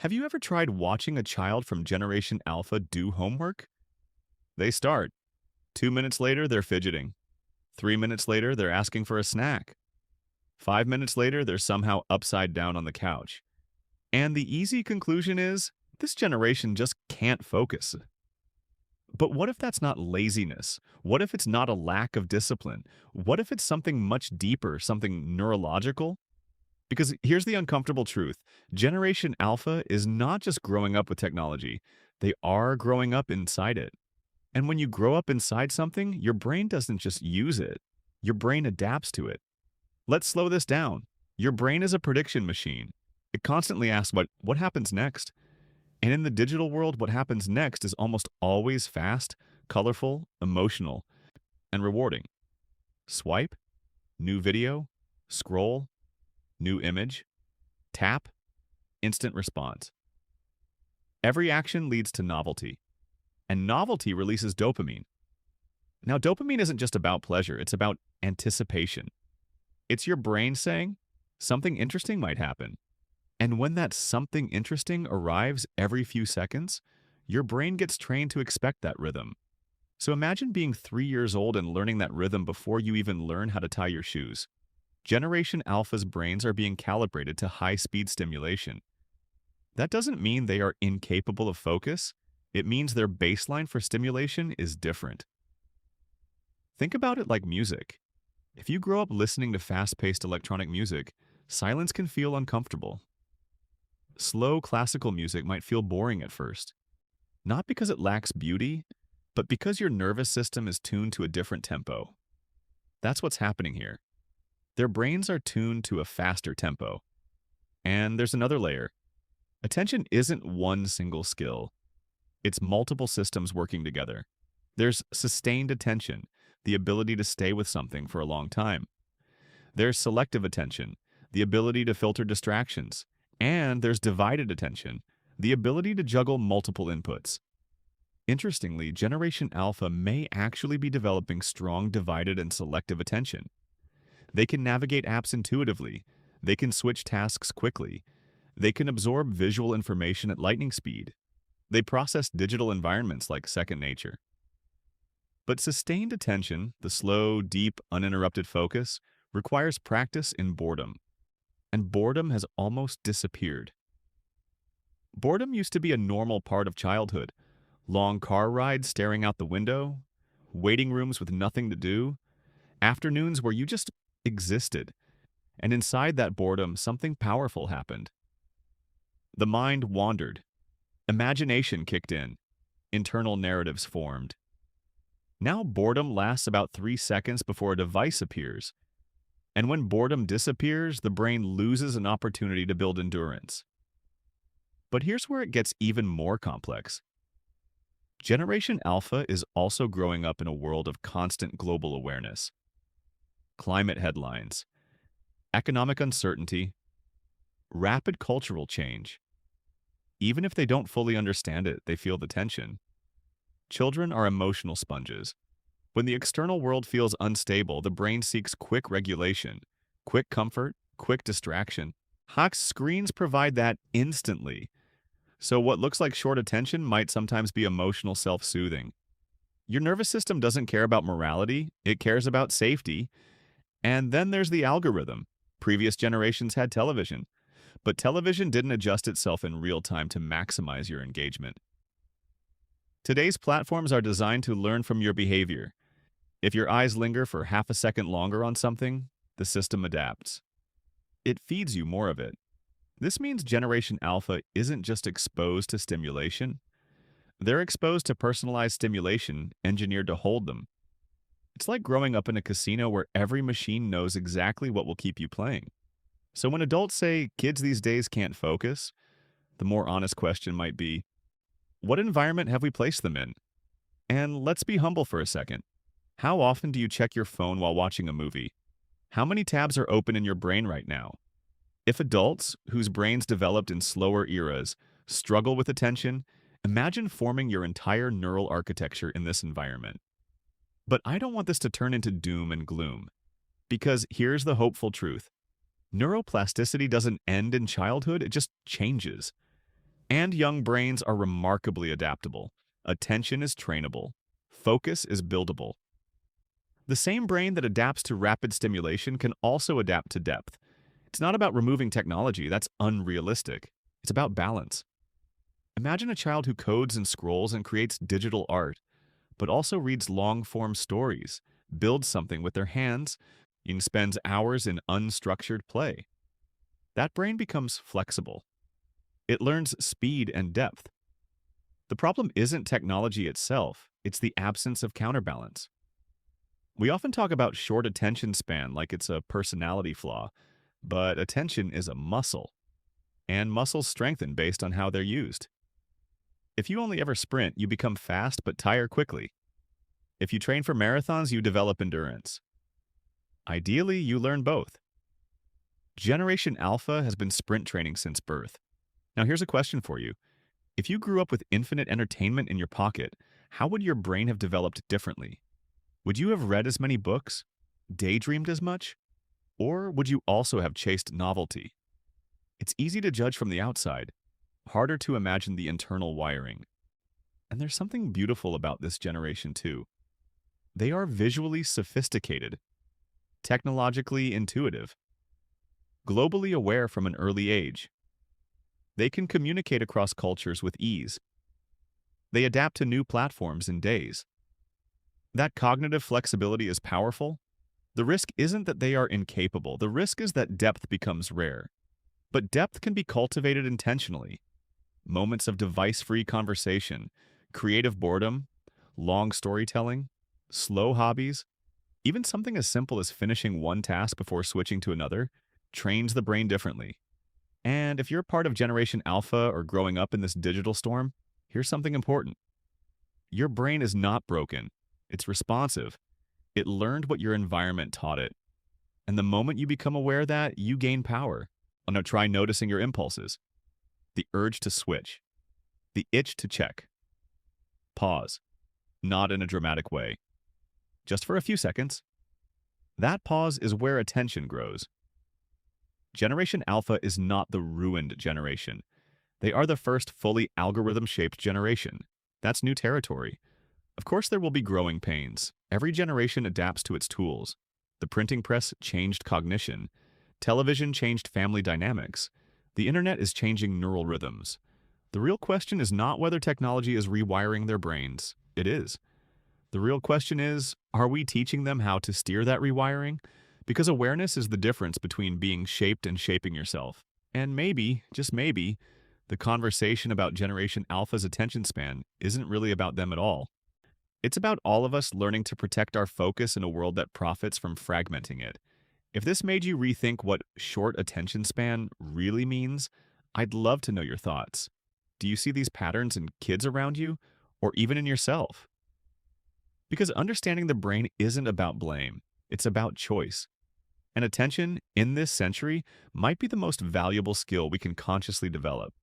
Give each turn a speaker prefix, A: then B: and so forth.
A: Have you ever tried watching a child from Generation Alpha do homework? They start. 2 minutes later, they're fidgeting. 3 minutes later, they're asking for a snack. 5 minutes later, they're somehow upside down on the couch. And the easy conclusion is this generation just can't focus. But what if that's not laziness? What if it's not a lack of discipline? What if it's something much deeper, something neurological? Because here's the uncomfortable truth. Generation Alpha is not just growing up with technology, they are growing up inside it. And when you grow up inside something, your brain doesn't just use it, your brain adapts to it. Let's slow this down. Your brain is a prediction machine. It constantly asks what happens next. And in the digital world, what happens next is almost always fast, colorful, emotional, and rewarding. Swipe, new video, scroll, new image, tap, instant response. Every action leads to novelty, and novelty releases dopamine. Now, dopamine isn't just about pleasure, it's about anticipation. It's your brain saying, something interesting might happen. And when that something interesting arrives every few seconds, your brain gets trained to expect that rhythm. So imagine being 3 years old and learning that rhythm before you even learn how to tie your shoes. Generation Alpha's brains are being calibrated to high-speed stimulation. That doesn't mean they are incapable of focus. It means their baseline for stimulation is different. Think about it like music. If you grow up listening to fast-paced electronic music, silence can feel uncomfortable. Slow classical music might feel boring at first, not because it lacks beauty, but because your nervous system is tuned to a different tempo. That's what's happening here. Their brains are tuned to a faster tempo. And there's another layer. Attention isn't one single skill. It's multiple systems working together. There's sustained attention, the ability to stay with something for a long time. There's selective attention, the ability to filter distractions. And there's divided attention, the ability to juggle multiple inputs. Interestingly, Generation Alpha may actually be developing strong divided and selective attention. They can navigate apps intuitively. They can switch tasks quickly. They can absorb visual information at lightning speed. They process digital environments like second nature. But sustained attention, the slow, deep, uninterrupted focus, requires practice in boredom. And boredom has almost disappeared. Boredom used to be a normal part of childhood. Long car rides staring out the window, waiting rooms with nothing to do, afternoons where you just existed. And inside that boredom, something powerful happened. The mind wandered. Imagination kicked in. Internal narratives formed. Now boredom lasts about 3 seconds before a device appears. And when boredom disappears, the brain loses an opportunity to build endurance. But here's where it gets even more complex. Generation Alpha is also growing up in a world of constant global awareness. Climate headlines, economic uncertainty, rapid cultural change. Even if they don't fully understand it, they feel the tension. Children are emotional sponges. When the external world feels unstable, the brain seeks quick regulation, quick comfort, quick distraction. Hawk's screens provide that instantly. So what looks like short attention might sometimes be emotional self-soothing. Your nervous system doesn't care about morality, it cares about safety. And then there's the algorithm. Previous generations had television, but television didn't adjust itself in real time to maximize your engagement. Today's platforms are designed to learn from your behavior. If your eyes linger for half a second longer on something, the system adapts. It feeds you more of it. This means Generation Alpha isn't just exposed to stimulation. They're exposed to personalized stimulation engineered to hold them. It's like growing up in a casino where every machine knows exactly what will keep you playing. So when adults say kids these days can't focus, the more honest question might be, what environment have we placed them in? And let's be humble for a second. How often do you check your phone while watching a movie? How many tabs are open in your brain right now? If adults, whose brains developed in slower eras, struggle with attention, imagine forming your entire neural architecture in this environment. But I don't want this to turn into doom and gloom. Because here's the hopeful truth. Neuroplasticity doesn't end in childhood, it just changes. And young brains are remarkably adaptable. Attention is trainable. Focus is buildable. The same brain that adapts to rapid stimulation can also adapt to depth. It's not about removing technology, that's unrealistic. It's about balance. Imagine a child who codes and scrolls and creates digital art, but also reads long-form stories, builds something with their hands, and spends hours in unstructured play. That brain becomes flexible. It learns speed and depth. The problem isn't technology itself, it's the absence of counterbalance. We often talk about short attention span like it's a personality flaw, but attention is a muscle, and muscles strengthen based on how they're used. If you only ever sprint, you become fast but tire quickly. If you train for marathons, you develop endurance. Ideally, you learn both. Generation Alpha has been sprint training since birth. Now here's a question for you. If you grew up with infinite entertainment in your pocket, how would your brain have developed differently? Would you have read as many books? Daydreamed as much? Or would you also have chased novelty? It's easy to judge from the outside, harder to imagine the internal wiring. And there's something beautiful about this generation too. They are visually sophisticated, technologically intuitive, globally aware from an early age. They can communicate across cultures with ease. They adapt to new platforms in days. That cognitive flexibility is powerful. The risk isn't that they are incapable. The risk is that depth becomes rare. But depth can be cultivated intentionally. Moments of device-free conversation, creative boredom, long storytelling, slow hobbies, even something as simple as finishing one task before switching to another, trains the brain differently. And if you're part of Generation Alpha or growing up in this digital storm, here's something important. Your brain is not broken. It's responsive. It learned what your environment taught it. And the moment you become aware of that, you gain power. Now try noticing your impulses. The urge to switch. The itch to check. Pause. Not in a dramatic way. Just for a few seconds. That pause is where attention grows. Generation Alpha is not the ruined generation. They are the first fully algorithm-shaped generation. That's new territory. Of course there will be growing pains. Every generation adapts to its tools. The printing press changed cognition. Television changed family dynamics. The internet is changing neural rhythms. The real question is not whether technology is rewiring their brains. It is. The real question is, are we teaching them how to steer that rewiring? Because awareness is the difference between being shaped and shaping yourself. And maybe, just maybe, the conversation about Generation Alpha's attention span isn't really about them at all. It's about all of us learning to protect our focus in a world that profits from fragmenting it. If this made you rethink what short attention span really means, I'd love to know your thoughts. Do you see these patterns in kids around you, or even in yourself? Because understanding the brain isn't about blame, it's about choice. And attention, in this century, might be the most valuable skill we can consciously develop.